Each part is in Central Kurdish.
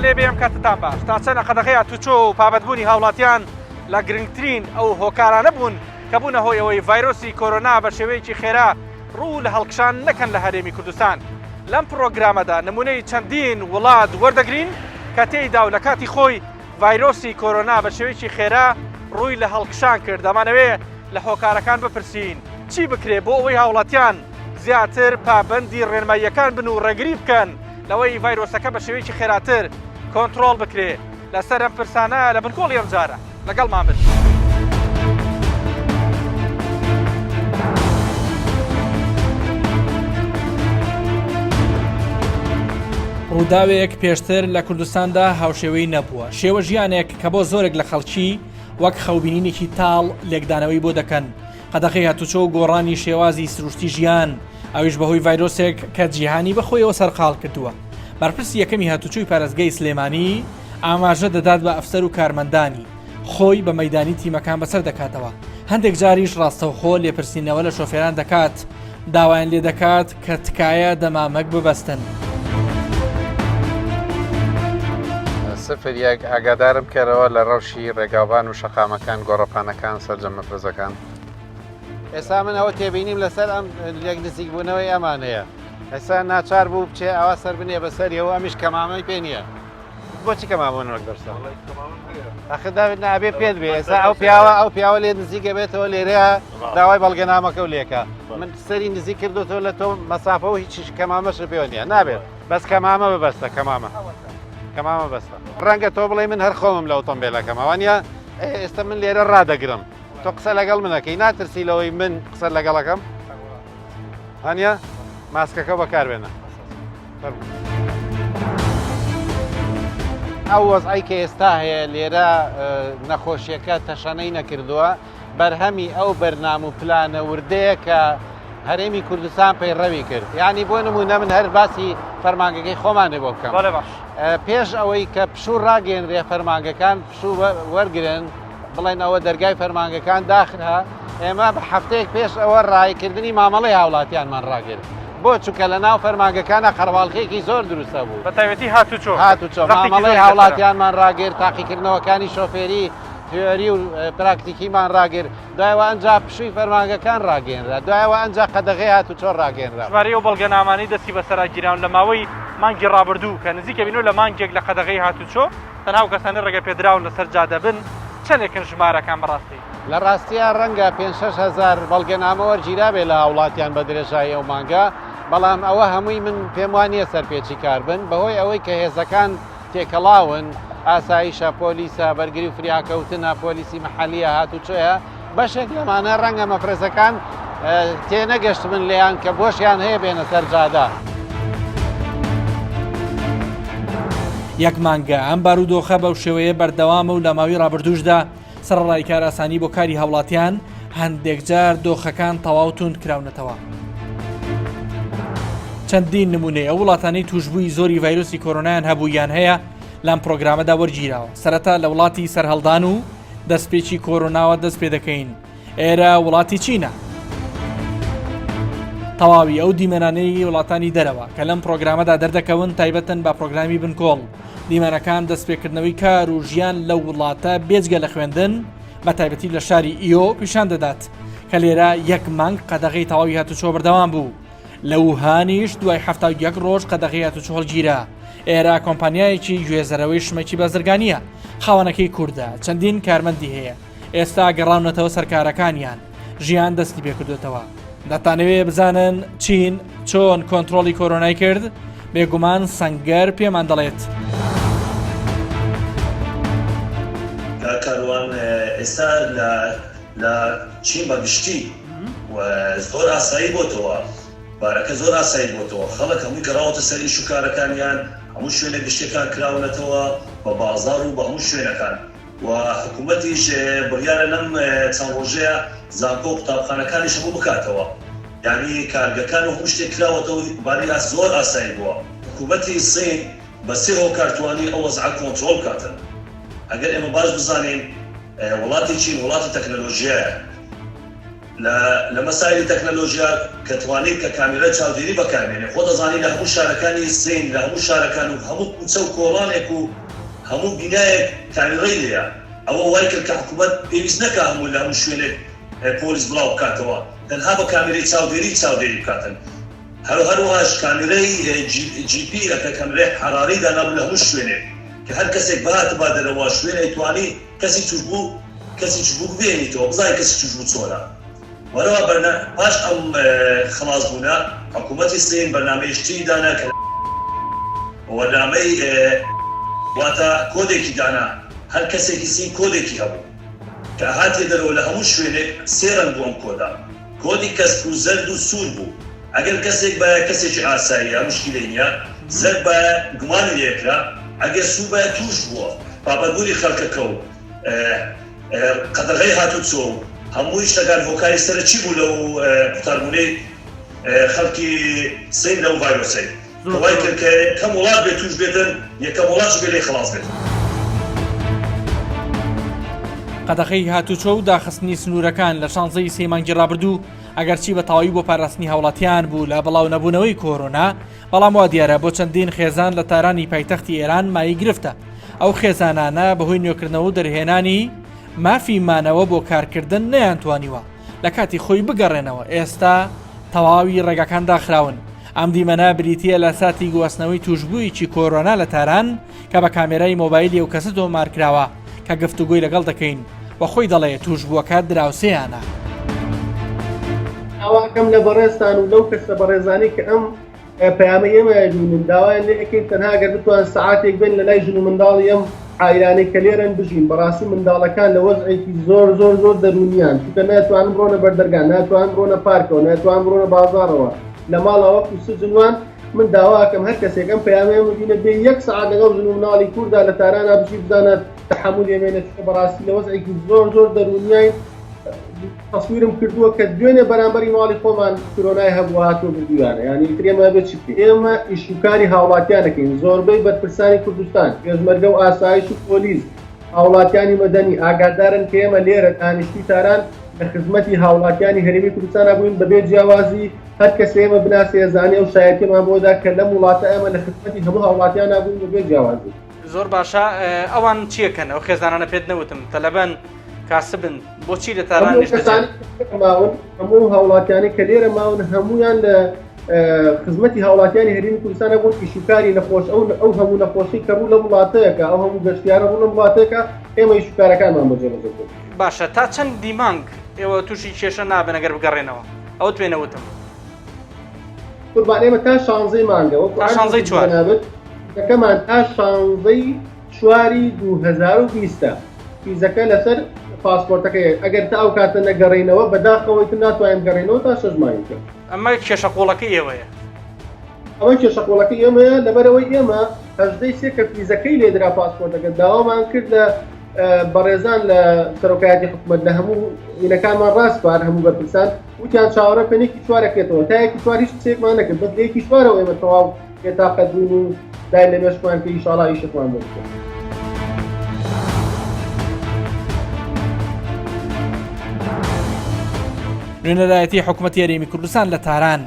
لێ بێم کاتتان باش تا چەنە قەدەغەیە تووچۆ و پابەتبوونی هاوڵاتیان لە گرنگترین ئەو هۆکارانە بوون کە بوونە هۆی ئەوەی ڤایرۆسی کۆرۆنا بە شێوەیەکی خێرا ڕوو لە هەڵکشان نەکەن لە هەرێمی کوردستان. لەم پرۆگرامەدا نمونەی چەندین وڵات وەردەگرین کە تێیدا و لە کاتی خۆی ڤایرۆسی کۆرۆنا بە شێوەیەکی خێرا ڕووی لە هەڵکشان کرد. دەمانەوێ لە هۆکارەکان بپرسین چی بکرێ بۆ ئەوەی هاوڵاتیان زیاتر پابەندی ڕێنماییەکان بن و ڕێگری بکەن لەوەی ڤایرۆسەکە بە شێوەیەکی خێراتر کۆنتڕۆڵ بکرێ. لەسەر ئەم پرسانە لە بنکۆڵی ئەم جارە لەگەڵمان بن. ڕووداوێک پێشتر لە کوردستاندا هاوشێوەی نەبووە. شێوە ژیانێک کە بۆ زۆرێک لە خەڵکی وەک خەوبینینێکی تاڵ لێکدانەوەی بۆ دەکەن. قەدەغەی هاتوچۆ و گۆڕانی شێوازی سروشتی ژیان ئەویش بەهۆی ڤایرۆسێک کە جیهانی بەخۆیەوە سەرقاڵ کردووە. بەرپرسی یەکەمی هاتوچۆی پارێزگای سلێمانی ئاماژە دەدات بە ئەفسەر و کارمەندانی خۆی بە مەیدانی تیمەکان بەسەر دەکاتەوە. هەندێک جاریش ڕاستەوخۆ لێپرسینەوە لە شۆفێران دەکات داوایان لێ دەکات کە تکایە دەمامەک ببەستن. سفر یەک ئاگادارم کەرەوە لە ڕەوشی ڕێگاوان و شەقامەکان گۆڕەپانەکان سەرجەمە فرزەکان. ئێستا من ئەوە تێبینیم لەسەر ئەم لێک نزیک بوونەوەی ئەمانەیە. ئێستا ناچار بوو بچێ ئەوە سەر بنێ بەسەریەوە ئەمیش کەمامەی پێ نییە. بۆچی کەمامۆن وەک دەرسە؟ ئەخدا نابێ پێت بێ. ئێستا ئەو پیاوە لێ نزیکە بێتەوە لێرەیە داوای بەڵگەنامەکە و لێکە. من سەری نزیک کردوتەوە لە تۆ مەسافە و هیچ کەمامەش پێوە نییە. نابێت بەس کەمامە ببەستە کەمامە بەستە. ڕەنگە تۆ بڵێ من هەر خۆمم لە ئۆتۆمبیلەکەمە وانە ئێستا من لێرە ڕدەگرم. تۆ قسە لەگەڵ منەکەی ناترسی لەوەی من قسە لەگەڵەکەم هەنیە ماسکەکە بەکاربێنە. ئەو وەزعی کە ئێستا هەیە لێرە نەخۆشیەکە تەشانەی نەکردووە بەرهەمی ئەو بەرنام و پلانە وردەیە کە هەرێمی کوردستان پەیڕەوی کرد. یعنی بۆ نمونە من هەر باسی فەرمانگەکەی خۆمانێ بۆ بکەم. پێش ئەوەی کە پشوو ڕاگەێنرێ فەرمانگەکان پشوو وەرگرن بڵێن ئەوە دەرگای فەرمانگەکان داخرا ئێمە بە هەفتەیەک پێش ئەوە ڕایکردنی مامەڵەی هاوڵاتیانمان ڕاگرت. بۆ چووکە لە ناو فەرمانگەکانە قەرەباڵغێکی زۆر دروستە بوو. بە تایبەتی هاتوچۆ مامەڵەی هاوڵاتیانمان ڕاگرت، تاقیکردنەوەکانی شۆفێری تیۆری و پراکتیکیمان ڕاگرت. دوایەوە ئەنجا پشووی فەرمانگەکان ڕاگەێنرا. دوایەوە ئەنجا قەدەغەی هاتوچۆ ڕاگەێنرا. ژمارەی و بەڵگەنامانەی دەستی بەسەرا گیراون لە ماوەی مانگی ڕابردوو کە نزیکە بینۆ لە مانگێک لە قەدەغەی هاتوچۆ تەنها کەسانی ڕێگە پێدراون لەسەر جادە بن. چەندێکن ژمارەکان بەڕاستی؟ لە ڕاستیە ڕەنگە 5-6 هزار بەڵگەنامە وەرگیرا بێ لە هاوڵاتیان بە درێژایی ئەو مانگە. بەڵام ئەوە هەمووی من پێم وانە سەرپێچی کار بن بەهۆی ئەوەی کە هێزەکان تێکەڵاون ئاسایشە پۆلیسە بەرگری و فریاکەوتنە پۆلیسی مەحەلیە هاتوچۆیە بەشێک لەمانە ڕەنگە مەفرەزەکان تێنەگەشت من لێیان کە بۆشیان هەیە بێنە سەر جادا. یەک مانگە ئەم بارودۆخە بەو شێوەیە بەردەوامە و لە ماوەی ڕابردووشدا سەرڕای کاراسانی بۆ کاری هاوڵاتیان هەندێک جار دۆخەکان تەواو توند کراونەتەوە. چەندین نمونەی ئەو وڵاتانەی توشبووی زۆری ڤایرۆسی کۆرۆنایان هەبوویان هەیە لەم پرۆگرامەدا وەرگیراوە. سەرەتا لە وڵاتی سەرهەڵدان و دەستپێکی کۆرۆناوە دەست پێ دەکەین. ئێرە وڵاتی چینە. تەواوی ئەو دیمەنانەی وڵاتانی دەرەوە کە لەم پرۆگرامەدا دەردەکەون تایبەتن بە پرۆگرامی بنکۆڵ. دیمەنەکان دەستپێکردنەوەی کار و ژیان لە وڵاتە بێجگە لە خوێندن بە تایبەتی لە شاری ئیۆ پیشان دەدات کە لێرە یەک مانگ قەدەغەی تەواوی هاتوچۆ بەردەوام بوو. لە ووهانیش دوای 71 ڕۆژ قەدەغەی هاتوچۆ هەڵگیرا. ئێرە کۆمپانیایەکی گوێزەرەوەی شمەکی بەزرگانیە. خاوەنەکەی کووردە، چەندین کارمەندی هەیە. ئێستا گەڕاونەتەوە سەرکارەکانیان ژیان دەستی پێکردوێتەوە. دەتانەوێت بزانن چین چۆن کۆنتڕۆلی کۆرۆنای کرد؟ بێگومان سەنگەر پێمان دەڵێت. کاروان ئێستا لە چین بەگشتی زۆر ئاسایی بۆتەوە. بارەکە زۆر ئاسایی بۆتەوە. خەڵک هەمووی گەڕاوەتە سەر ئیش و کارەکانیان، هەموو شوێنە گشتەکان کراونەتەوە بە بازار و بە هەموو شوێنەکان. و حکوومەتیش بڕیارە لەم چەند ڕۆژەیە زانکۆ و قوتابخانەکانیش هەموو بکاتەوە. یعنی کارگەکان و هەموو شتێک کراوەتەوە بارەی زۆر ئاسایی بووە. حکوومەتی سین بە سێ هۆکارتوانی ئەو وەزعە کۆنتڕۆڵ بکاتن. ئەگەر ئێمە باش بزانین وڵاتی چین وڵاتی تەکنەلۆژیایە، لە مەسایلی تەکنەلۆژیا کە توانێت کە کامێرە چاودێری بەکاربێنێ خۆ دەزانی لە هەموو شارەکانی سین لە هەموو شارەکان و هەموو کوچە و کۆڵانێک و هەموو بینایەک کامێرەی لێیە ئەوە وای کرد کە حکوومەت پێویست نەکا هەموو لە هەموو شوێنێک پۆلیس بڵاو بکاتەوە تەنها بە کامێرەی چاودێری بکاتن هەروەهاش کامێرەی جیپی ئەکە کامێرەی حەراری دانابوو لە هەموو شوێنێک کە هەر کەسێک بهاتە با دەرەوە شوێنە ئەیتوانی کەسی توش بوو ببێنیتەوە بزانین کەسی توش بوو چۆنە وەرەوە پاش ئەم خلاص بوونا حکوومەتی سین بەرنامەیەشتی دانا کە وەرنامەی واتە کۆدێکی دانا هەر کەسێکی سین کۆدێکی هەبوو کە هاتێ دەرەوە لە هەموو شوێنێک سێ ڕەنگ بوو ئەم کۆدا کۆدی کەسب و زەرد و سوور بوو ئەگەر کەسێک بە کەسێکی ئاساییە مشکلەی نییە زەرد بە گومانی لێکرا ئەگەر سوور بە توش بووە پابەربوونی خەڵکەکە و قەدەغەی هاتوچۆ و هەمووی شتەکان هۆکاری سەرچی بوو لەو قوتاربوونەی خەڵکی سین لەو ڤایرۆسەی وای کرد کە کەم وڵات بێت توش بێتن یەکەم وڵاتش بێ لێ خلاص بێت قەدەغەی هاتوچۆ و داخستنی سنوورەکان لە شانزەی سێمانگی ڕابردوو ئەگەرچی بە تەواوی بۆ پاراستنی هاوڵاتیان بوو لە بەڵاو نەبوونەوەی کۆرۆنا بەڵام وا دیارە بۆ چەندین خێزان لە تارانی پایتەختی ئێران مای گرفتە ئەو خێزانانە بەهۆی نوێکردنەوە و دەرهێنانی مافی مانەوە بۆ کارکردن نەیانتوانیوە لە کاتی خۆی بگەڕێنەوە ئێستا تەواوی ڕێگەکان داخراون ئەم دیمەنە بریتیە لە ساتی گواستنەوەی توشبوویکی کۆرۆنا لە تاران کە بە کامێرای مۆبایلی و کەسە تۆمارکراوە کە گفتوگوی لەگەڵ دەکەین و خۆی دەڵێ توشبووەکە دراوسەیانە ئەوەکەم لە بەڕێستان و لەو کەسە بەڕێزانی کە ئەم پەیامە ئێمە ژن داوایان لێ ئەەکەین تەنها گەر بتوان سەعاتێک بێن لە لای ژن و منداڵی ئەم عایلانەی کە لێرەن بژین بەڕاستی منداڵەکان لە وەزعێکی زۆر دەرونیان چونکە ناتوانن بڕۆنە بەردەرگان ناتوان بڕۆنە پارکەوە ناتوان بڕۆنە بازاڕەوە لە ماڵەوە و سجنوان من داواکەم هەر کەسێک ئەم پەیامەیە بینە بێ یەک سەعات لەگەڵ ژن و مناڵی کووردا لە تارانە بژی بزانێت تەحمل ئێمێنێت بەڕاستی لە وەزعێکی زۆر دەرونیای تەسویرم کردووە کە دوێنێ بەرامبەری ماڵی خۆمان کۆرۆنای هەبوو هاتووە بردووانە ینی ترێمە بێت چ ئێمە ئیشوکاری هاوڵاتیانەکەین زۆربەی بەرپرسانی کوردستان پێشمەرگە و ئاسایش و پۆلیس هاوڵاتیانی مەدەنی ئاگادارن کە ئێمە لێرە دانیشتی تاران لە خزمەتی هاوڵاتیانی هەرێمی کوردستانە بووین بەبێ جیاوازی هەر کەس ئێمە بناسێ زانێ و شایەتیمان بۆدا کە لەم وڵاتە ئێمە لە خزمەتی هەموو هاوڵاتیانە بووین بەبێ جیاوازی زۆر باشە ئەوان چیەکەن ئەو خێزانانە پێت نەوتم تەلەبەن کاسبن بۆچی لە تارانیش ماون هەموو هاوڵاتیانی کە لێرە ماون هەمویان لە خزمەتی هاوڵاتیانی هەرێمی کوردستانە بوون ئیشوکاری نەخۆش ئەو هەموو نەخۆشی کە ڕوو لە وڵاتەیەکە ئەو هەموو گەشتیارە ڕوو لە وڵاتەیەکە ئێمە ئیشوکارەکانمان بەجێبەجێ بوون. باشە تا چەند دیمانگ ئێوە تووشی کێشە نابن ئەگەر بگەڕێنەوە ئەو توێنەوتم قوربان ئێمە تا 16 مانگەوە تا 16 چوار دەکەمان تا 16 چواری 2020 فیزەکە لەسەر پاسپۆرتەکەی ئەگەر تا ئەو کاتە نەگەڕێنەوە بەداخەوەی تر ناتوانین گەڕێنەوە تا 6 مانگە ئەمە کێشەقۆڵەکەی ئێوەیە ئەمە کێشەقۆڵەکەی ئێمەیە لەبەرەوەی ئێمە 18 کە فیزەکەی لێدرا پاسپۆرتەکە داوامان کرد لە بەڕێزان لە سەرۆکایەتی حکوومەت لە هەموو وینەکانمان ڕاستپار هەموو بەرپرسان وتیان چاوەڕە پێنێکی چوارەکێتەوە تا یەکی چوار هیچ شتێکمان نەکرد بەس لەیەکی چوارەوە ئێمە تەواو بێتاقەت بووین و دای لە مێشکمان کە ئینشاڵڵا ئیشتمان بۆ بکەین. نوێنەرایەتی حکوومەتی هەرێمی کوردستان لە تاران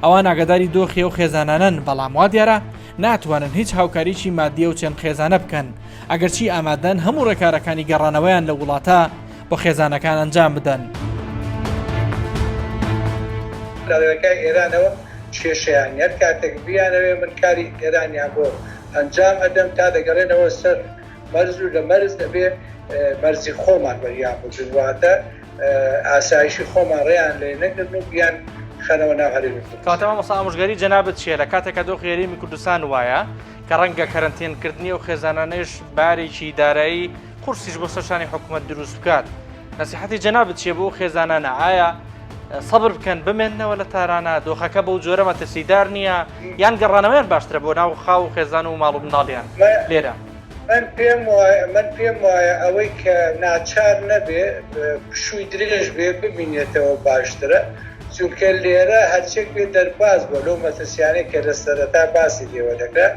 ئەوان ئاگاداری دۆخی و خێزانانن بەڵام وا دیارە ناتوانن هیچ هاوکاریی مادیە و چەند خێزانە بکەن ئەگەرچی ئامادەن هەموو ڕێکارەکانی گەڕانەوەیان لە وڵاتە بۆ خێزانەکان ئەنجام بدەن. لەڕێگەکانی ئێرانەوە کێشەیان هەر کاتێک بیانەوێ من کاری ئێرانیان بۆ ئەنجام ئەدەم تا دەگەڕێنەوە سەر مەرز و لە مەرز دەبێ مەرزی خۆمان بەریان بجواتە ئاسایشی خۆمان ڕێیان لێ نەگرن و بیان خەنەوە ناو هەرێمی کوردستان. کاتەمە مەسا ئامۆژگاری جەنابەت چییە لە کاتێکە دۆخی هەرێمی کوردستان وایە کە ڕەنگە کەرەنتینکردنی و خێزانانەش بارێکی دارایی قورسیش بۆ سەرشانی حکوومەت دروست بکات نەسیحەتی جەنابەت چییە بۆ خێزانانە ئایا سەبر بکەن بمێننەوە لە تارانە دۆخەکە بەو جۆرە مەترسیدار نییە یان گەڕانەوەیان باشترە بۆ ناو خاو و خێزان و ماڵ و منداڵیان لێرە؟ من پێم وایە ئەوەی کە ناچار نەبێ شووی درێژ بێ ببینێتەوە باشترە چونکە لێرە هەرچێک بێ دەرباز بۆ لەو مەترسیانەی کە لە سەرەتا باسی لێوە دەکرا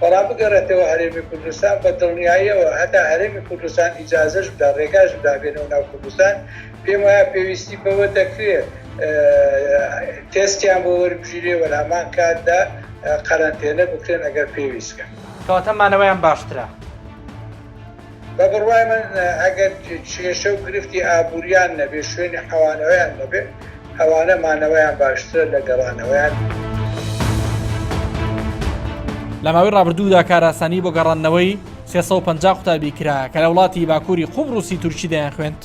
بەڵام بگەڕێتەوە هەرێمی کوردستان بە دڵنیاییەوە هەتا هەرێمی کوردستان ئیجازەش بدا ڕێگاش بدا بێنەوە ناو کوردستان پێم وایە پێویستی بەوە دەکرێت تێستیان بۆ وەربژیرێ وە هەمان کاتدا قەرەنتێنە بکرێن ئەگەر پێویستکە کەواتە مانەوەیان باشترە بە بڕوای من ئەگەر کێشە و گرفتی ئابووریان نەبێ شوێنی حەوانەوەیان نەبێ ئەوانە مانەوەیان باشترە لە گەڕانەوەیان لە ماوەی ڕابردوودا کاراسانی بۆ گەڕانەوەی 350 قوتابی کرا کە لە وڵاتی باکووری قوبڕوسی تورکی دەیان خوێند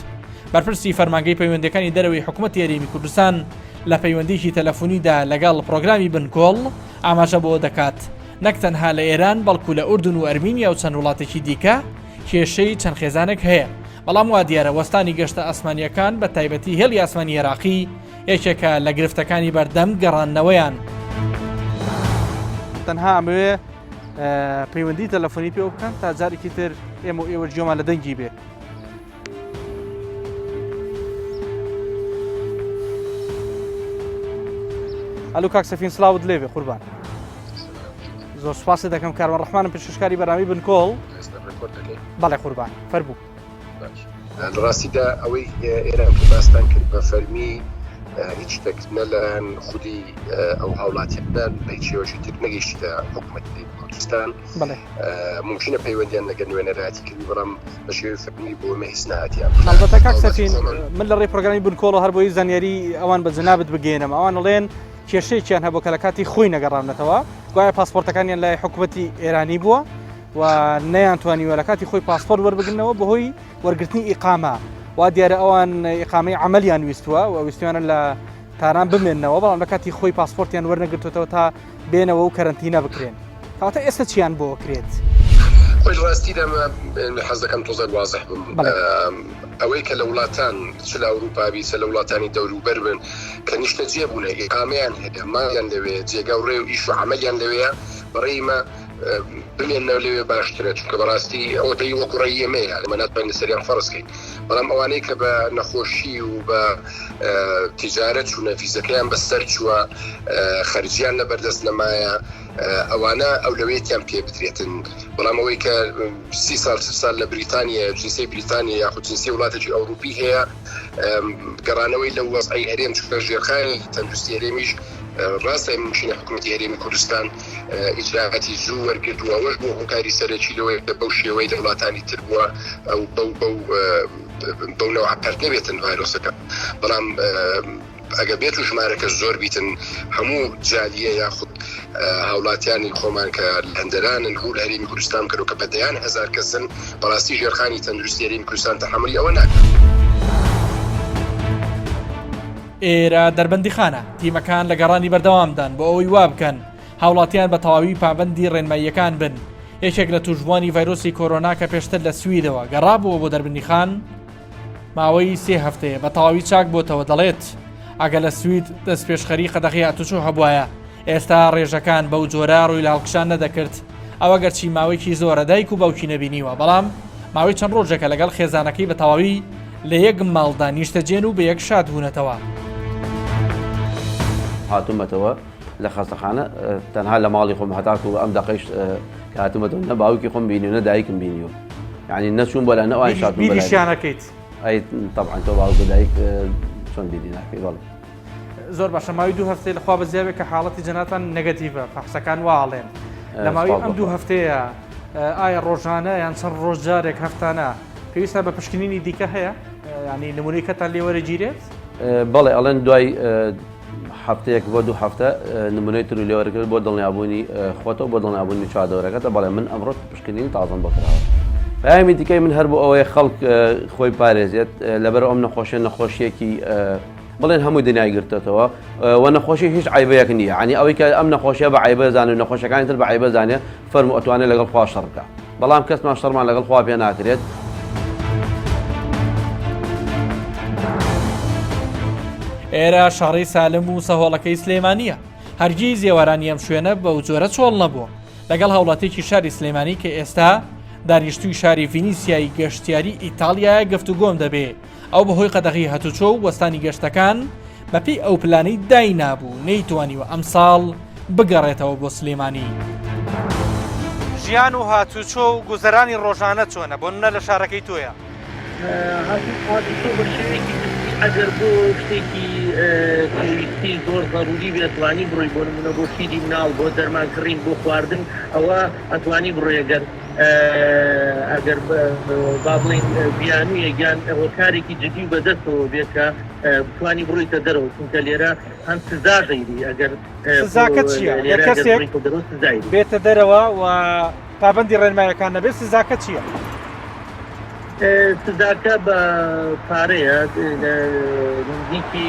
بەرپرسی فەرمانگەی پەیوەندەکانی دەرەوەی حکوومەتی هەرێمی کوردستان لە پەیوەندیکی تەلەفۆنیدا لەگەڵ پرۆگرامی بنکۆڵ ئاماژە بۆ دەکات نەک تەنها لە ئێران بەڵکو لە ئوردون و ئەرمینیا و چەند وڵاتێکی دیکە کێشەی چەند خێزانێک هەیە بەڵام وا دیارە وەستانی گەشتە ئاسمانیەکان بە تایبەتی هێڵی ئاسمانی عێراقی یەکێکە لە گرفتەکانی بەردەم گەڕانەوەیان تەنها ئەمەوێ پەیوەندی تەلەفۆنی پێ بکەن تا جارێکی تر ئێمە و ئێوە جۆمان لە دەنگی بێ ئەلو کاک سەفین سلااوت لێبێ قوربان زۆر سوپاسی دەکەم کارمە ڕەحمانم پێشکاری بەرامی بنکۆڵ بەڵێ قوربان فەربوو لە ڕاستیدا ئەوەی ئێران کە باستان کرد بە فەرمی هیچ شتێک نە لەلایەن خودی ئەو هاوڵاتیان بە هیچ شێوەشی تر نەگەیشتە حکوومەتی کوردستان ممکنە پەیوەندیان لەگەڵ نوێنەراتی کردی بەڵام بە شێوەی فەرمی بۆ مەهیسناهاتیان ئەلبەتە کاک سەفین من لە ڕێی پرۆگرامی بنکۆڵ هەر بۆی زانیاری ئەوان بە جەنابەت بگەێنم ئەوان دەڵێن کێشەیەکیان هەبوو کە لە کاتی خۆی نەگەڕامنەتەوە گوایە پاسپۆرتەکانیان لای حکوومەتی ئێرانی بووە و نەیانتوانیوە لە کاتی خۆی پاسپۆرت وەربگرنەوە بەهۆی وەرگرتنی ئیقامە وا دیارە ئەوان ئیقامەی عملیان ویستووە و ویستوانە لە تاران بمێننەوە بەڵام لە کاتی خۆی پاسپۆرتیان وەرنەگرتوێتەوە تا بێنەوە و کەرەنتینە بکرێن کەواتە ئێستا چیان بۆ کرێت خۆی ڕاستیدا حەز دەکەم تۆزە وازح بم ئەوەی کە لە وڵاتان چ لە ئەوروپابی چ لە وڵاتانی دەوروبەر بن کە نیشتەجێ بوونە ئیقامەیان هەیە مالیان لەوێ جێگا و ڕێ و ئیش و عەمەلیان لەوەیە بەڕێمە بمێنەوە لەوێ باشترە چونکە بەڕاستی ئەوە دەی وەکو ڕێی ئێمەیە لەمە ناتوانین لەسەریان فەرزکەین بەڵام ئەوانەی کە بە نەخۆشی و بە تیجارەت چوونە ڤیزەکەیان بەسەر چووە خەرجیان لە بەردەست نەمایە ئەوانە ئەولەوێتیان پێ بدرێتن بەڵام ئەوەی کە 30 سال لە بریتانیا جنسی بریتانیا یاخود جنسی وڵاتێکی ئەوروپی هەیە گەڕانەوەی لە وەزعی هەرێم چونکە ژێرخانی تەندروستی هەرێمیش ڕاستە ممکنە حکوومەتی هەرێمی کوردستان ئیجراعاتی زوو وەرگرتووە ئەوەش بۆ هۆکاری سەرەکی لەوەی بەو شێوەی لە وڵاتانی تر بووە ئەو بەو نەوە پەرت نەبێتن ڤایرۆسەکە بەڵام ئەگە بێت و ژمارەکە زۆر بیتن هەموو جالیە یاخود هاوڵاتیانی خۆمان کە هەندەرانن هەول هەرێمی کوردستان کردو کە بەدەیان هەزار کەسن بەڕاستی ژێرخانی تەندروستی هەرێمی کوردستان تەحملی ئەوە ناکات ئێرە دەربەندیخانە تیمەکان لە گەڕانی بەردەوامدان بۆ ئەوەی وا بکەن هاوڵاتیان بە تەواوی پابەندی ڕێنماییەکان بن یەکێک لە توشبوانی ڤایرۆسی کۆرۆنا کە پێشتر لە سویدەوە گەڕابووە بۆ دەربەندیخان ماوەی 3 هەفتەیە بە تەواوی چاک بۆتەوە دەڵێت ئەگە لە سوید دەست پێشخەری قەدەغی ئاتوچۆ هەبوایە ئێستا ڕێژەکان بەو جۆرە ڕووی لاڵکشان نەدەکرد ئەوە گەرچی ماوەیەکی زۆرە دایک و باوکی نەبینیوە بەڵام ماوەی چەند ڕۆژێکە لەگەڵ خێزانەکەی بە تەواوی لە یەک ماڵدا نیشتەجێن و بە یەک شاد بوونەتەوە هاتوومەتەوە لە خەستەخانە تەنها لە ماڵی خۆم هەتاکو ئەم دەقەیش کە هاتوومەتەوە نە باوکی خۆم بینیوە نە دایکم بینیوە یعنی نەچوون بۆ لە نەوان شاد بیریشیانەکەیت ئەی طبعا تۆ باوکو دایک چۆن بیری ناکەی بەڵێ زۆر باشە ماوەی 2 هەفتەی لەخوا بەزیاوێت کە حاڵەتی جەناتان نەگەتیڤە فەحسەکان واڵێن لە ماوەی ئەم 2 هەفتەیە ئایا ڕۆژانە یان چەند ڕۆژ جارێک هەفتانە پێویستە بە پشکنینی دیکە هەیە ینی نمونەی کەتان لێ وەرەگیرێت بەڵێ ئەڵێن دوای هەفتەیەک بۆ 2 هەفتە نمونەی تر لێوەرەکرد بۆ دڵنیابوونی خۆتەوە بۆ دڵنیابوونی چادەوەرەکەتە بەڵێ من ئەمڕۆ پشکنینی تازەم بکراوە پامی دیکەی من هەر بۆ ئەوەیە خەڵک خۆی پارێزێت لەبەر ئەم نەخۆشیەکی بڵێن هەمووی دنیای گرتێتەوە و نەخۆشی هیچ عیبەیەک نییە عنی ئەوەی کە ئەم نەخۆشیە بە عیبە زانێ و نەخۆشەکانی تر بە عیبە زانێ فەرمو ئەتوانێت لەگەڵ خوا شەڕ بکات بەڵام کەسمان شەڕمان لەگەڵ خوا پێ ناکرێت ئێرە شەڕی سالم و سەهۆڵەکەی سلێمانیە هەرگیز ێوارانی ئەم شوێنە بەو جۆرە چۆڵ نەبووە لەگەڵ هاوڵاتێکی شاری سلێمانی کە ئێستا دانیشتووی شاری ڤینیسیایی گەشتیاری ئیتالیایە گفتوگۆم دەبێ ئەو بەهۆی قەدەغی هەتوچۆ و وەستانی گەشتەکان بەپێی ئەو پلانەی دای نابوو نەیتوانیوە ئەم ساڵ بگەڕێتەوە بۆ سلێمانی ژیان و هاتوچۆ و گوزەرانی ڕۆژانە چۆنە بۆ نە لە شارەکەی تۆیە؟ هاتوچۆ بە شێوەیەکی ئەگەر بۆ شتێکی پێویستی زۆر ضروری بێتوانی بڕۆی بۆ نمونە بۆ فیدی مناڵ بۆ دەرمانکردین بۆ خواردن ئەوە ئەتوانی بڕۆی ئەگەر با بڵین بیانویە گیان ئەوە کارێکی جدی و بەدەستەوە بێت کە بتوانی بڕۆیتە دەرەوە چونکە لێرە هەم سزا غەیری ئەگەر سزاکە چییە؟ کەسێک بێتە دەرەوە و پابەندی ڕێنمایەکان نەبێت سزاکە چییە؟ سزاکە بە پارەیە نزیکی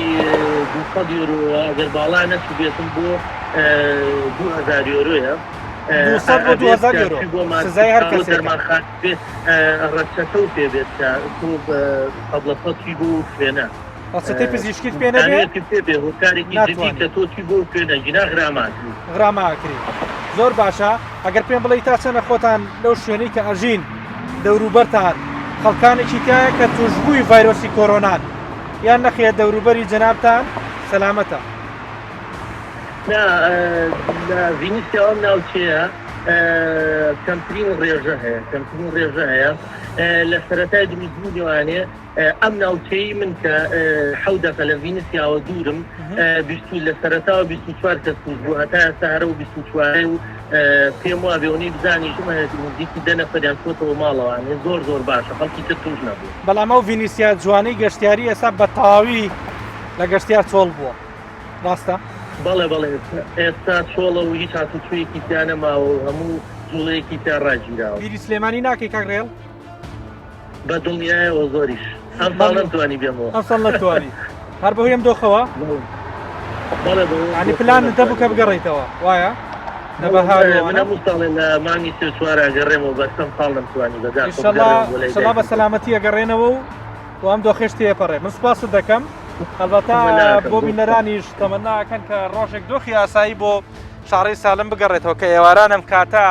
200 یورۆ ئەگەر باڵا نەچوو بێتم بۆ 2000 یورۆیە 200 بۆ 2000 یورۆ سزای هەر کەسێک دەرمانخان بێت ڕەچەتە و پێ بێت کە تۆ قەبڵەفەتی بۆ خوێنە ڕەچەتەی پزیشکیت پێ نەبێت پێ بێ هۆکارێکی جدی کە تۆچی بۆ خوێنە ژینا غراماکری زۆر باشە ئەگەر پێم بڵێ تا چەنە خۆتان لەو شوێنەی کە ئەژین دەوروبەرتان خەڵکانێکی تایە کە توشبووی ڤایرۆسی کۆرۆنان یان نەخێت دەوروبەری جەنابتان سەلامەتە؟ لە ڤینیسیا ئەم ناوچەیە کەمترین ڕێژە هەیە لە سەرەتای دروستبوونیوانێ ئەم ناوچەی من کە 7 دقە لە ڤینیسیاوە دوورم لە سەرەتاوە 24 کەس توش بوو هەتا ئێستا هەرە و 24 و پێم وا بێونەی بزانی شما نزیکی 10 نەفەریان چۆتەوە ماڵەوانێ زۆر باشە خەڵکی تر توش نەبوو بەڵام ئەو ڤینیسیا جوانەی گەشتیاری ئێستا بە تەواوی لە گەشتیار چۆڵ بووە ڕاستە؟ بەڵێ ئێستا چۆڵە و هیچ هاتوچۆیەکی تیانە ماوە و هەموو جوڵەیەکی تا ڕاگیراوە بیری سلێمانی ناکەی کاک ڕێڵ؟ بە دڵنیایەوە زۆریش ئەم ساڵ نەمتوانی بێمەوە ئەم ساڵ نەتوانی هەر بەهۆی ئەم دۆخەوە؟ ینی پلانت هەبوو کە بگەڕێیتەوە وایە؟ من هەموو ساڵێ لە مانگی سێ چوار ئەگەڕێمەوە بەسەم ساڵ نەمتوانی ئینشەڵا بە سەلامەتی ئەگەڕێنەوە و ئەم دۆخێش تێپەڕێ من سوپاست دەکەم ئەلبەتە بۆ بینەرانیش تەمەناکەن کە ڕۆژێک دۆخی ئاسایی بۆ شارەی سالم بگەڕێتەوە کە ئێوارانم کاتە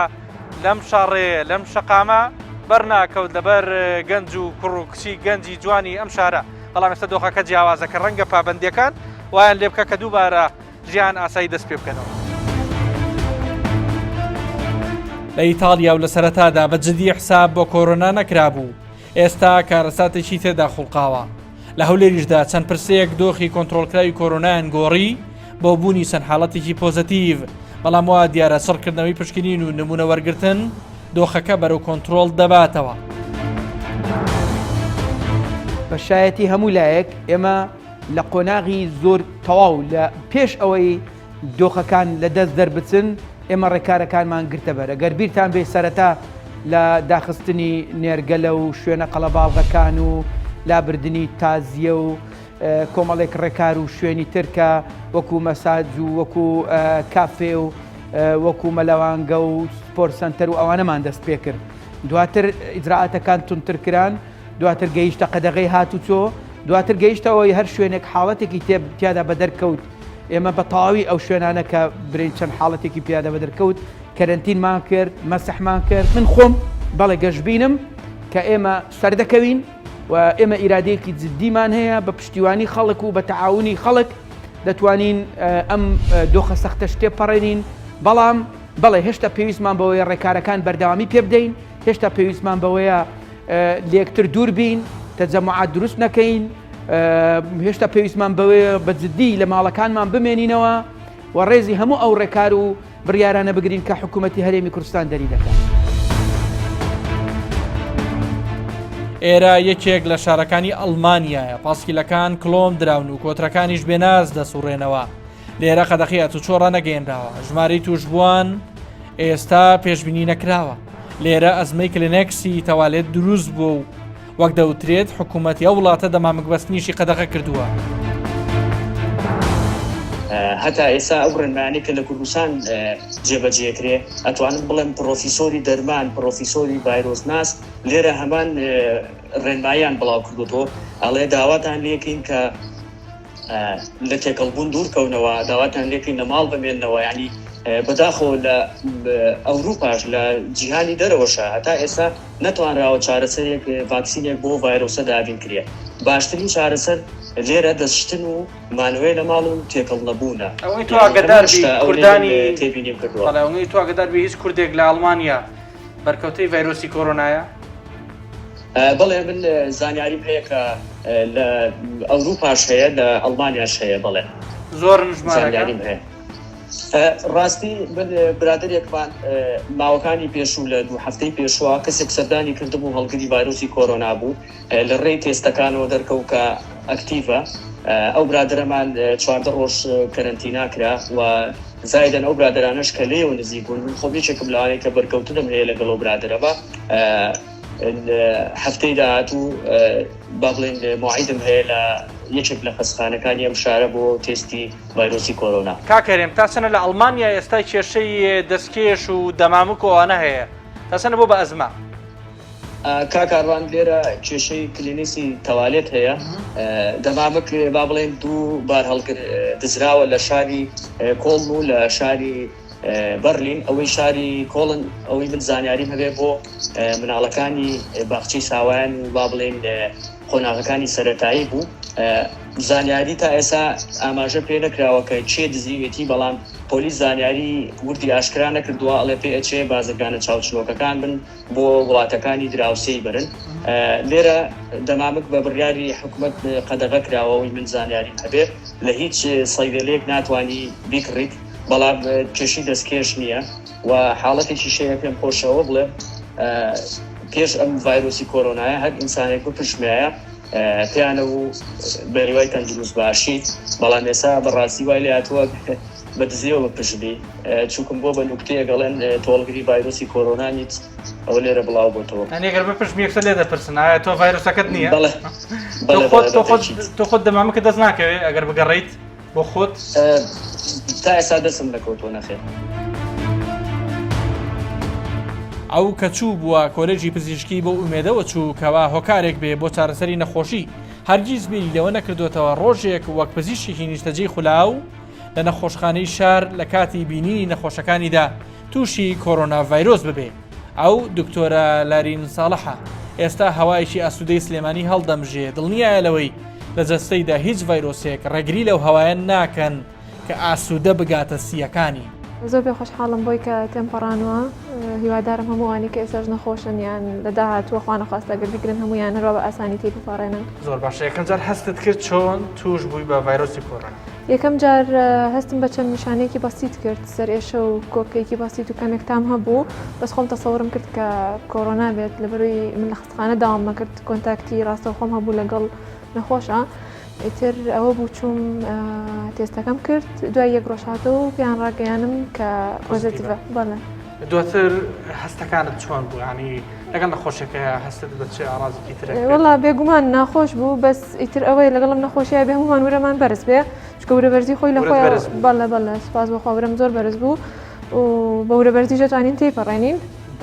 لەم شارڕێ لەم شەقامە بەرناکەوت لەبەر گەنج و کوڕ و کچی گەنجی جوانی ئەم شارە بەڵام ئێستا دۆخەکە جیاوازەکە ڕەنگە پابەندیەکان وایان لێ بکە کە دووبارە ژیان ئاسایی دەست پێ بکەنەوە. لە ئیتاڵیا و لە سەرەتادا بە جدی حساب بۆ کۆرۆنا نەکرابوو ئێستا کارەساتێکی تێدا خوڵقاوە لە هەولێریشدا چەند پرسەیەک دۆخی کۆنتڕۆلکراوی کۆرۆنایان گۆڕی بۆ بوونی چەند حاڵەتێکی پۆزەتیڤ بەڵام وا دیارە سڕکردنەوەی پشکنین و نمونە وەرگرتن دۆخەکە بەرەو کۆنتڕۆڵ دەباتەوە. بەشایەتی هەموو لایەک ئێمە لە قۆناغی زۆر تەواو لە پێش ئەوەی دۆخەکان لە دەست دەربچن ئێمە ڕێکارەکانمان گرتە بەرە گەر بیرتان بێ سەرەتا لە داخستنی نێرگەلە و شوێنە قەڵەباڵغەکان و لابردنی تازیە و کۆمەڵێک ڕێکار و شوێنی ترکە وەکو مەساج و وەکو کافێ و وەکو مەلەوانگە و سپۆرت سەنتەر و ئەوانەمان دەست پێ کرد دواتر ئیجراعاتەکان تونتر کران دواتر گەیشتە قەدەغەی هاتوچۆ دواتر گەیشتەوەی هەر شوێنێک حاڵەتێکی تیادا بە دەرکەوت ئێمە بە تەواوی ئەو شوێنانە کە برین چەند حاڵەتێکی پیادە بە دەرکەوت کەرەنتینمان کرد مەسەحمان کرد من خۆم بەڵێ گەشتبینم کە ئێمە سەردەکەوین و ئێمە ئیرادەیەکی جددیمان هەیە بە پشتیوانی خەڵک و بە تەعاونی خەڵک دەتوانین ئەم دۆخە سەختە شتێ پەڕێنین بەڵام بەڵێ هێشتا پێویستمان بەوەیە ڕێکارەکان بەردەوامی پێ بدەین هێشتا پێویستمان بەوەیە لێکتر دوور بین تەجەموعات دروست نەکەین هێشتا پێویستمان بەوەیە بە جددی لە ماڵەکانمان بمێنینەوە و ڕێزی هەموو ئەو ڕێکار و بڕیارانە بگرین کە حکوومەتی هەرێمی کوردستان دەری دەکات. ئێرە یەکێک لە شارەکانی ئەڵمانیایە پاسکیلەکان کلۆم دراون و کۆترەکانیش بێناز دەسوڕێنەوە لێرە قەدەخی ئەتوچۆڕە نەگەێنراوە ژمارەی توشبووان ئێستا پێشبینی نەکراوە لێرە ئەزمەی کلینێکسی تەوالێت دروست بوو و وەک دەوترێت حکوومەتی ئەو وڵاتە دەمامکبەستنیشی قەدەغە کردووە. هەتا ئێستا ئەو ڕێنمایانەی کە لە کوردستان جێبەجێکرێ ئەتوانم بڵێم پرۆفیسۆری دەرمان پرۆفیسۆری ڤایرۆسناس لێرە هەمان ڕێنمایان بڵاو کردوتەوە ئەڵێ داواتان لێکین کە لە تێکەڵبوون دوورکەونەوە داواتان لێکین لە ماڵ بمێننەوە ینی بەداخۆ لە ئەوروپاش لە جیهانی دەرەوەشە هەتا ئێستا نەتوانراوە چارەسەرێک ڤاکسینێک بۆ ڤایرۆسە دابین کرێ باشترین چارەسەر لێرە دەستشتن و مانوێ لە ماڵ و تێکەڵ نەبوونە ئەوەی تو ئاگداربی کوردانی تێبینیم کردووە ئەوەی تو ئاگداربی هیچ کوردێک لە ئەڵمانیا بەرکەوتەی ڤایرۆسی کۆرۆنایە؟ بەڵێ من زانیاریم هەیە کە لە ئەوروپاش هەیە لە ئەڵمانیاش هەیە بڵێ زۆر زانیاریم هەیە. ڕاستی من برادێکمان ماوەکانی پێشوو لە 2 هەفتەی پێشوە کەسێک سەردانی کردبوو هەڵگری ڤایرۆسی کۆرۆنا بوو لە ڕێی تێستەکانەوە دەرکەوت کە ئەکتیڤە. ئەو برادرەمان 14 ڕۆژ کەرەنتینا کرا و زایدەن ئەو برادرانەش کە لێوە نزیک بوون. من خۆ یەکێکم لەوانەیە کە بەرکەوتنم هەیە لەگەڵ ئەو برادرەوە. هەفتەی داهاتوو با بڵێن موعیدم هەیە لە یەکێک لە خەستخانەکانی ئەم شارە بۆ تێستی ڤایرۆسی کۆرۆنا. کاکەرێم تاسەنە لە ئەڵمانیا ئێستا کێشەی دەستکێش و دەمامک ئەوانە هەیە تاسەنە بۆ بە ئەزما. کاکاڕوان لێرە کێشەی کلینیسی تەوالێت هەیە. دەمامک با بڵێن 2 بار هەڵگر دزراوە لە شاری کۆڵن و لە شاری بەرلین. ئەوەی شاری کۆڵن ئەوەی من زانیاریم هەبێ بۆ مناڵەکانی باخچەی ساوایان و با بڵێن قۆناغەکانی سەرەتایی بوو. زانیاری تا ئێستا ئاماژە پێ نەکراوە کە چێ دزیوێتی، بەڵام پۆلیس زانیاری وردی ئاشکرا نەکردووە ئەڵێ پێ ئەچێ بازرگانە چاوچلۆکەکان بن بۆ وڵاتەکانی دراوسەی برن. لێرە دەمامک بە بڕیاری حکوومەت قەدەغە کراوەوەی من زانیاریم هەبێ لە هیچ سەیدەلێک ناتوانی بیکڕیت، بەڵام کێشی دەستکێش نییە و حاڵەتێکی شەیە پێم خۆشەوە بڵێ پێش ئەم ڤایرۆسی کۆرۆنایە هەر ئینسانێک بپشمایە پێیانە و بەریوای تەندروست باشی، بەڵام ئێستا بەڕاستی وای لێ هاتووە بە دزیەوە بپشبی چووکم بۆ بە نوکتەیە گەڵێن تۆڵگری ڤایرۆسی کۆرۆنا نیت ئەوە لێرە بڵاو بۆتەوە. ئەگەر بپشمی یەکسەر لێ دەپرسن ئایا تۆ ڤایرۆسەکەت نییە؟ تۆ خۆت دەمامکە دەست ناکەوێت ئەگەر بگەڕیت بۆ خۆت؟ تا ئێستا دەستم لەکەوتۆ نەخێت. ئەو کە چوو بووە کۆلێجی پزیشکی بۆ ئومێدەوە چوو کەوا هۆکارێک بێ بۆ چارەسەری نەخۆشی هەرگیز بیری لەوە نەکردوێتەوە ڕۆژێک وەک پزیشکی نیشتەجێی خولاو لە نەخۆشخانەی شار لە کاتی بینینی نەخۆشەکانیدا تووشی کۆرۆنا ڤایرۆس ببێ. ئەو دکتۆرە لارین ساڵحە ئێستا هەوایەکی ئاسوودەی سلێمانی هەڵدەمژێ، دڵنیایە لەوەی لە جەستەیدا هیچ ڤایرۆسێک ڕێگری لەو هەوایە ناکەن کە ئاسوودە بگاتە سیەکانی. زۆر بێ خۆشحاڵم بۆی کە تێمپەڕانوە، هیوادارم هەمووانی کە ئێساش نەخۆشن یان لە داهاتووە خوا نەخواستە ئەگەر بگرن هەموویان هەروە بە ئاسانی تێ بپارێنن. زۆر باشە. یەکەم جار هەستت کرد چۆن توش بووی بە ڤایرۆسی کۆرۆنا؟ یەکەم جار هەستم بە چەند نیشانەیەکی بەسیت کرد، سەرێشە و کۆکەیەکی بەسیت و کەمێک تام هەبوو، بەس خۆم تەسەورم کرد کە کۆرۆنا بێت لەبەروی من لە خستخانە داوام مەکرد، کۆنتاکتی ڕاستەوخۆم هەبوو لەگەڵ نەخۆشە. ئیتر ئەوە بوو چوم تێستەکەم کرد، دوای 1 ڕۆژ هاتەوە و پێیان ڕاگەیانم کە پۆزیتیڤە. بەڵێ. دواتر هەستەکانت چۆن بوو؟ ینی لەگەڵ نەخۆشیەکە هەستت بە چه ئاڕازێکی ترە؟ وەڵا بێگومان ناخۆش بوو، بەس ئیتر ئەوەی لەگەڵم نەخۆشیە بێ هەمومان وەرەمان بەرز بێ، چکە وەرەبەرزی خۆی لە خۆی بەڵێ سپاس بەخوا وەرەم زۆر بەرز بوو و بە وەرەبەرزی دەتوانین تێپەڕێنین.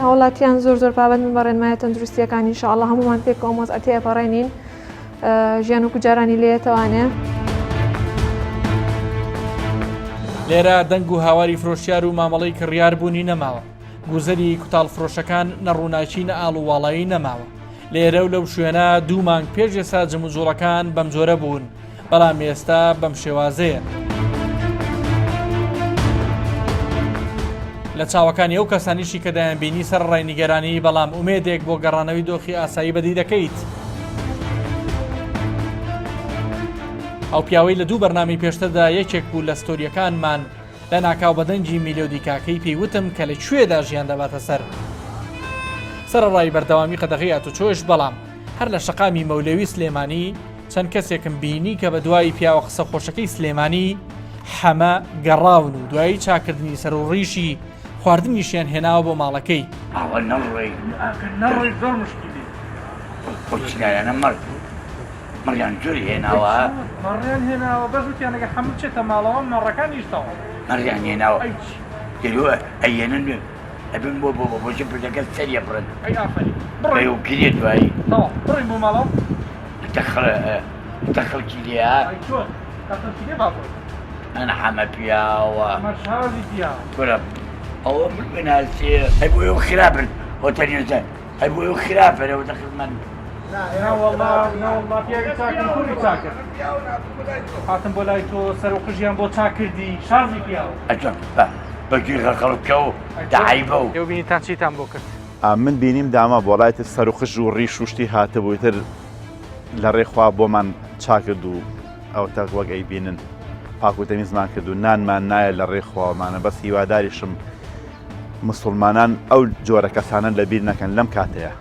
هاوڵاتیان زۆر پابەت من بەڕێنمایە تەندروستیەکانی ئینشاءڵڵا هەمومان پێکەوە مۆز ئەتێپەڕێنین، ژیان و کوجارانی لێتەوانێ. لێرە دەنگ و هاواری فرۆشیار و مامەڵەی کڕیار بوونی نەماوە، گوزەری کوتاڵ فرۆشەکان نەڕووناچی نە ئاڵوواڵایی نەماوە. لێرە و لەو شوێنە 2 مانگ پێش ئێستا جموجوڵەکان بەم جۆرە بوون، بەڵام ئێستا بەم شێوازەیە. لە چاوەکانی ئەو کەسانیشی کە دەیانبینی سەر ڕای نیگەرانی، بەڵام ئومێدێک بۆ گەڕانەوەی دۆخی ئاسایی بەدی دەکەیت. ئەو پیاوەی لە 2 بەرنامی پێشتردا یەکێک بوو لە ستۆریەکانمان لە ناکاو بەدەنجی میلۆدیکاکەی پێیوتم کە لەکوێدا ژیان دەباتە سەرڕای بەردەوامی قەدەغی هاتوچۆش، بەڵام هەر لە شەقامی مەولەوی سلێمانی چەند کەسێکم بینی کە بە دوای پیاوە قسە خۆشەکەی سلێمانی حەمە گەڕاون و دوایی چاکردنی سەر و ڕیشی خواردنیشیان هێناوە بۆ ماڵەکەی. ئەوە نەڕۆی زۆر مشکلی بۆچیایانە مەریان جۆری هێناوە مەڕیان هێناوە بەزوتیانەگە هەموو چێتە ماڵەوە مەڕەکانیشتەوە مەریان هێناوە دەلووە ئەیێنن ئەبن بۆ بۆچی پردەکە سەریە بڕن بڕێ و گرێ دوایی بڕین بۆ ماڵەوە دەخەڵکی لێە ئەنە حەمە پیاوە گورە ئەوە بناسێ هەی بۆ ئەو خراپن هۆتەنیێزە هەی بۆ ئەو خراپەرەوە دەخل من هاتم بۆ لای تۆ سەر و قژیان بۆ چاکردی شازی پیاوە بەگیر خەڵکە و داعیبە و ئێوە بینیتان چیتان بۆ کرد؟ من بینیم داما بۆڵایەتی سەرخش و ڕیش وشتی هاتەبوویتر لە ڕێخوا بۆمان چاکرد و ئەو تەق وەک ئەی بینن پاکوتەمیزمان کرد و نانمان نایە لە ڕێخواوەمانە بەس هیواداریشم مسلمانان ئەو جۆرە کەسانە لەبیر نەکەن لەم کاتەیە.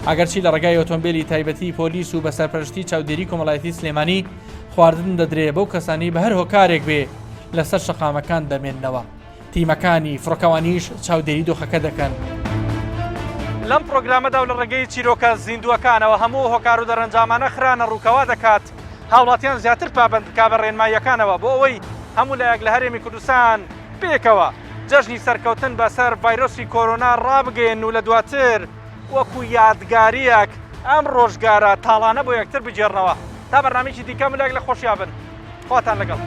ئەگەرچی لە ڕێگای ئۆتۆمبیلی تایبەتی پۆلیس و بە سەرپەرشتی چاودێری کۆمەڵایەتی سلێمانی خواردن دەدرێ بەو کەسانی بە هەر هۆکارێک بێ لەسەر شەقامەکان دەمێننەوە. تیمەکانی فڕۆکەوانیش چاودێری دۆخەکە دەکەن. لەم پرۆگرامەدا و لە ڕێگەی چیرۆکە زیندووەکانەوە هەموو هۆکار و دەرەنجامانە خرانە ڕووکەوا دەکات هاوڵاتیان زیاتر پابند بکا بە ڕێنماییەکانەوە بۆ ئەوەی هەموو لایەک لە هەرێمی کوردستان پێکەوە جەژنی سەرکەوتن بەسەر ڤایرۆسی کۆرۆنا ڕابگەین و لە دواتر وەکو یادگاریەک ئەم ڕۆژگارە تاڵانە بۆ یەکتر بجێڕنەوە تا بەرنامێکی دیکە ملایەک لە خۆشیابن خواتان لەگەڵ.